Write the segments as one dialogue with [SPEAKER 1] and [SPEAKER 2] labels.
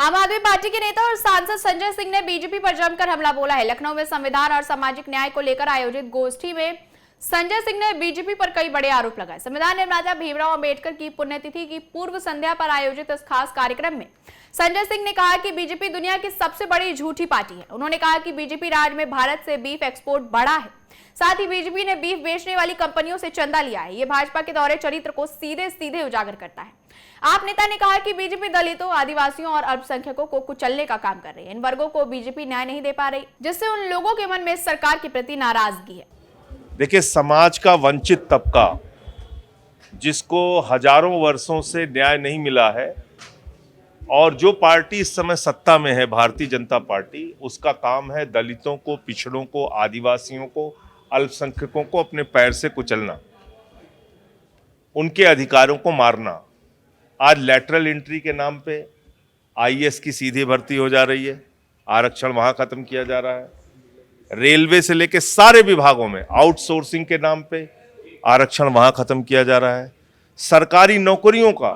[SPEAKER 1] आम आदमी पार्टी के नेता और सांसद संजय सिंह ने बीजेपी पर जमकर हमला बोला है। लखनऊ में संविधान और सामाजिक न्याय को लेकर आयोजित गोष्ठी में संजय सिंह ने बीजेपी पर कई बड़े आरोप लगाए। संविधान निर्माता भीमराव अंबेडकर की पुण्यतिथि की पूर्व संध्या पर आयोजित इस खास कार्यक्रम में संजय सिंह ने कहा कि बीजेपी दुनिया की सबसे बड़ी झूठी पार्टी है। उन्होंने कहा कि बीजेपी राज में भारत से बीफ एक्सपोर्ट बढ़ा है। साथ ही बीजेपी ने बीफ बेचने वाली कंपनियों से चंदा लिया है। ये भाजपा के दौरे चरित्र को सीधे सीधे उजागर करता है। आप नेता ने कहा कि बीजेपी दलितों, आदिवासियों और अल्पसंख्यकों को कुचलने का काम कर रही है। इन वर्गों को बीजेपी न्याय नहीं दे पा रही, जिससे उन लोगों के मन में सरकार के प्रति नाराजगी है।
[SPEAKER 2] देखिए, समाज का वंचित तबका जिसको हजारों वर्षों से न्याय नहीं मिला है और जो पार्टी इस समय सत्ता में है, भारतीय जनता पार्टी, उसका काम है दलितों को, पिछड़ों को, आदिवासियों को, अल्पसंख्यकों को अपने पैर से कुचलना, उनके अधिकारों को मारना। आज लैटरल एंट्री के नाम पे आईएएस की सीधी भर्ती हो जा रही है, आरक्षण वहां खत्म किया जा रहा है। रेलवे से लेके सारे विभागों में आउटसोर्सिंग के नाम पे आरक्षण वहां खत्म किया जा रहा है। सरकारी नौकरियों का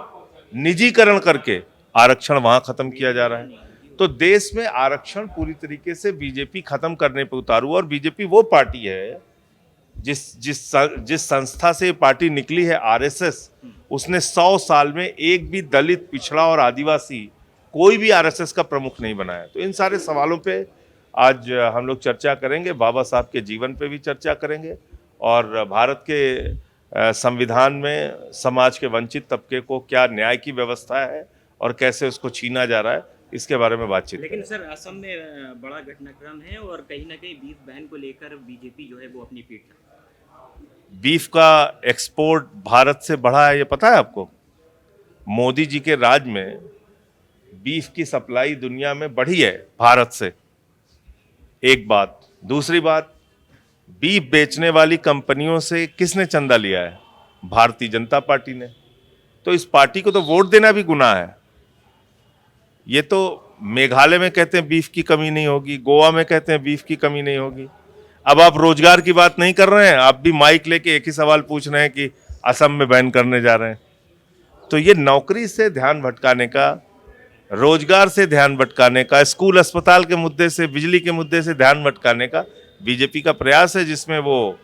[SPEAKER 2] निजीकरण करके आरक्षण वहां खत्म किया जा रहा है। तो देश में आरक्षण पूरी तरीके से बीजेपी खत्म करने पे उतारू। और बीजेपी वो पार्टी है जिस संस्था से पार्टी निकली है, आरएसएस, उसने 100 साल में एक भी दलित, पिछड़ा और आदिवासी कोई भी आरएसएस का प्रमुख नहीं बनाया। तो इन सारे सवालों पे आज हम लोग चर्चा करेंगे। बाबा साहब के जीवन पे भी चर्चा करेंगे और भारत के संविधान में समाज के वंचित तबके को क्या न्याय की व्यवस्था है और कैसे उसको छीना जा रहा है, इसके बारे में बातचीत।
[SPEAKER 3] लेकिन सर, असम में बड़ा घटनाक्रम है और कहीं ना कहीं बीफ बैन को लेकर बीजेपी जो है वो अपनी पीठ है।
[SPEAKER 2] बीफ का एक्सपोर्ट भारत से बढ़ा है, ये पता है आपको? मोदी जी के राज में बीफ की सप्लाई दुनिया में बढ़ी है भारत से। एक बात। दूसरी बात, बीफ बेचने वाली कंपनियों से किसने चंदा लिया है? भारतीय जनता पार्टी ने। तो इस पार्टी को तो वोट देना भी गुनाह है। ये तो मेघालय में कहते हैं बीफ की कमी नहीं होगी, गोवा में कहते हैं बीफ की कमी नहीं होगी। अब आप रोजगार की बात नहीं कर रहे हैं, आप भी माइक लेके एक ही सवाल पूछ रहे हैं कि असम में बैन करने जा रहे हैं। तो ये नौकरी से ध्यान भटकाने का, रोजगार से ध्यान भटकाने का, स्कूल अस्पताल के मुद्दे से, बिजली के मुद्दे से ध्यान भटकाने का बीजेपी का प्रयास है, जिसमें वो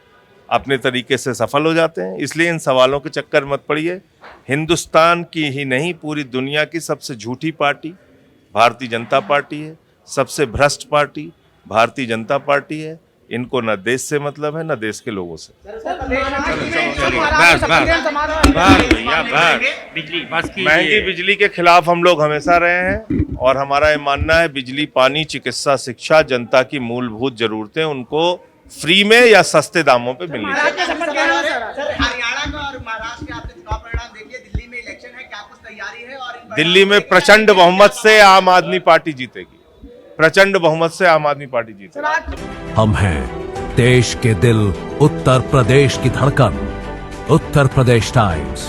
[SPEAKER 2] अपने तरीके से सफल हो जाते हैं। इसलिए इन सवालों के चक्कर मत पड़िए। हिंदुस्तान की ही नहीं, पूरी दुनिया की सबसे झूठी पार्टी भारतीय जनता पार्टी है। सबसे भ्रष्ट पार्टी भारतीय जनता पार्टी है। इनको न देश से मतलब है, न देश के लोगों से। महंगी बिजली के खिलाफ हम लोग हमेशा रहे हैं और हमारा ये मानना है बिजली, पानी, चिकित्सा, शिक्षा, जनता की मूलभूत जरूरतें उनको फ्री में या सस्ते दामों पे मिलनी चाहिए।
[SPEAKER 4] हरियाणा का और महाराष्ट्र के आपने चुनाव परिणाम देखिए, दिल्ली में इलेक्शन है, क्या कुछ तैयारी है? और
[SPEAKER 2] दिल्ली में प्रचंड बहुमत से आम आदमी पार्टी जीतेगी। प्रचंड बहुमत से आम आदमी पार्टी जीतेगी।
[SPEAKER 5] हम हैं देश के दिल, उत्तर प्रदेश की धड़कन, उत्तर प्रदेश टाइम्स।